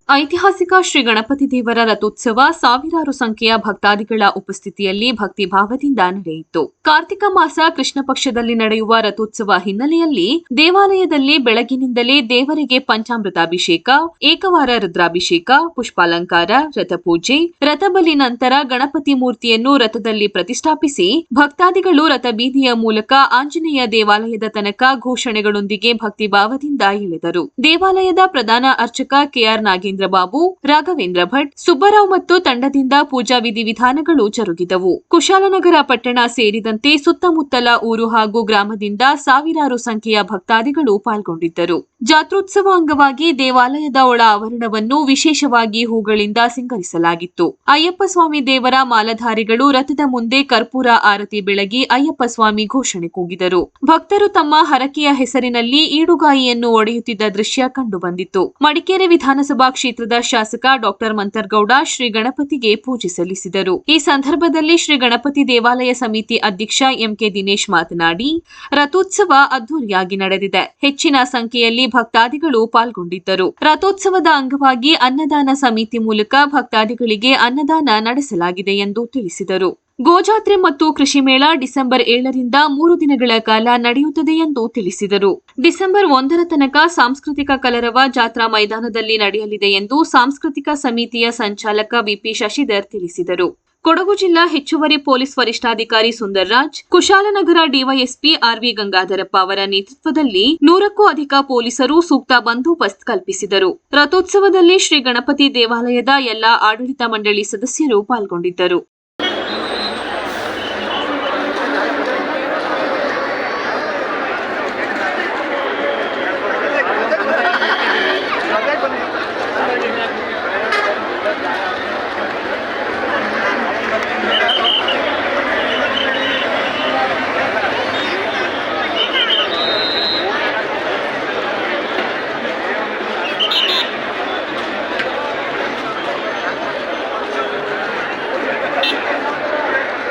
ಐತಿಹಾಸಿಕ ಶ್ರೀ ಗಣಪತಿ ದೇವರ ರಥೋತ್ಸವ ಸಾವಿರಾರು ಸಂಖ್ಯೆಯ ಭಕ್ತಾದಿಗಳ ಉಪಸ್ಥಿತಿಯಲ್ಲಿ ಭಕ್ತಿಭಾವದಿಂದ ನಡೆಯಿತು. ಕಾರ್ತಿಕ ಮಾಸ ಕೃಷ್ಣ ಪಕ್ಷದಲ್ಲಿ ನಡೆಯುವ ರಥೋತ್ಸವ ಹಿನ್ನೆಲೆಯಲ್ಲಿ ದೇವಾಲಯದಲ್ಲಿ ಬೆಳಗಿನಿಂದಲೇ ದೇವರಿಗೆ ಪಂಚಾಮೃತಾಭಿಷೇಕ, ಏಕವಾರ ರುದ್ರಾಭಿಷೇಕ, ಪುಷ್ಪಾಲಂಕಾರ, ರಥಪೂಜೆ, ರಥಬಲಿ ನಂತರ ಗಣಪತಿ ಮೂರ್ತಿಯನ್ನು ರಥದಲ್ಲಿ ಪ್ರತಿಷ್ಠಾಪಿಸಿ ಭಕ್ತಾದಿಗಳು ರಥಬೀದಿಯ ಮೂಲಕ ಆಂಜನೇಯ ದೇವಾಲಯದ ತನಕ ಘೋಷಣೆಗಳೊಂದಿಗೆ ಭಕ್ತಿಭಾವದಿಂದ ಎಳೆದರು. ದೇವಾಲಯದ ಪ್ರಧಾನ ಅರ್ಚಕ ಕೆಆರ್ ನಾಗೇಂದ್ರ ಬಾಬು, ರಾಘವೇಂದ್ರ ಭಟ್, ಸುಬ್ಬರಾವ್ ಮತ್ತು ತಂಡದಿಂದ ಪೂಜಾ ವಿಧಿವಿಧಾನಗಳು ಜರುಗಿದವು. ಕುಶಾಲನಗರ ಪಟ್ಟಣ ಸೇರಿದಂತೆ ಸುತ್ತಮುತ್ತಲ ಊರು ಹಾಗೂ ಗ್ರಾಮದಿಂದ ಸಾವಿರಾರು ಸಂಖ್ಯೆಯ ಭಕ್ತಾದಿಗಳು ಪಾಲ್ಗೊಂಡಿದ್ದರು. ಜಾತ್ರೋತ್ಸವ ಅಂಗವಾಗಿ ದೇವಾಲಯದ ಒಳ ಆವರಣವನ್ನು ವಿಶೇಷವಾಗಿ ಹೂಗಳಿಂದ ಸಿಂಗರಿಸಲಾಗಿತ್ತು. ಅಯ್ಯಪ್ಪ ಸ್ವಾಮಿ ದೇವರ ಮಾಲಧಾರಿಗಳು ರಥದ ಮುಂದೆ ಕರ್ಪೂರ ಆರತಿ ಬೆಳಗಿ ಅಯ್ಯಪ್ಪ ಸ್ವಾಮಿ ಘೋಷಣೆ ಕೂಗಿದರು. ಭಕ್ತರು ತಮ್ಮ ಹರಕೆಯ ಹೆಸರಿನಲ್ಲಿ ಈಡುಗಾಯಿಯನ್ನು ಒಡೆಯುತ್ತಿದ್ದ ದೃಶ್ಯ ಕಂಡುಬಂದಿತ್ತು. ಮಡಿಕೇರಿ ವಿಧಾನಸಭಾ ಕ್ಷೇತ್ರದ ಶಾಸಕ ಡಾಕ್ಟರ್ ಮಂತರ್ಗೌಡ ಶ್ರೀ ಗಣಪತಿಗೆ ಪೂಜೆ ಸಲ್ಲಿಸಿದರು. ಈ ಸಂದರ್ಭದಲ್ಲಿ ಶ್ರೀ ಗಣಪತಿ ದೇವಾಲಯ ಸಮಿತಿ ಅಧ್ಯಕ್ಷ ಎಂಕೆ ದಿನೇಶ್ ಮಾತನಾಡಿ, ರಥೋತ್ಸವ ಅದ್ದೂರಿಯಾಗಿ ನಡೆದಿದೆ. ಹೆಚ್ಚಿನ ಸಂಖ್ಯೆಯಲ್ಲಿ ಭಕ್ತಾದಿಗಳು ಪಾಲ್ಗೊಂಡಿದ್ದರು. ರಥೋತ್ಸವದ ಅಂಗವಾಗಿ ಅನ್ನದಾನ ಸಮಿತಿ ಮೂಲಕ ಭಕ್ತಾದಿಗಳಿಗೆ ಅನ್ನದಾನ ನಡೆಸಲಾಗಿದೆ ಎಂದು ತಿಳಿಸಿದರು. ಗೋಜಾತ್ರೆ ಮತ್ತು ಕೃಷಿ ಮೇಳ ಡಿಸೆಂಬರ್ 7ರಿಂದ 3 ದಿನಗಳ ಕಾಲ ನಡೆಯುತ್ತದೆ ಎಂದು ತಿಳಿಸಿದರು. ಡಿಸೆಂಬರ್ 1ರ ತನಕ ಸಾಂಸ್ಕೃತಿಕ ಕಲರವ ಜಾತ್ರಾ ಮೈದಾನದಲ್ಲಿ ನಡೆಯಲಿದೆ ಎಂದು ಸಾಂಸ್ಕೃತಿಕ ಸಮಿತಿಯ ಸಂಚಾಲಕ ಬಿಪಿ ಶಶಿಧರ್ ತಿಳಿಸಿದರು. ಕೊಡಗು ಜಿಲ್ಲಾ ಹೆಚ್ಚುವರಿ ಪೊಲೀಸ್ ವರಿಷ್ಠಾಧಿಕಾರಿ ಸುಂದರ್ರಾಜ್, ಕುಶಾಲನಗರ ಡಿವೈಎಸ್ಪಿ ಆರ್ವಿ ಗಂಗಾಧರಪ್ಪ ಅವರ ನೇತೃತ್ವದಲ್ಲಿ 100ಕ್ಕೂ ಅಧಿಕ ಪೊಲೀಸರು ಸೂಕ್ತ ಬಂದೋಬಸ್ತ್ ಕಲ್ಪಿಸಿದರು. ರಥೋತ್ಸವದಲ್ಲಿ ಶ್ರೀ ಗಣಪತಿ ದೇವಾಲಯದ ಎಲ್ಲಾ ಆಡಳಿತ ಮಂಡಳಿ ಸದಸ್ಯರು ಪಾಲ್ಗೊಂಡಿದ್ದರು.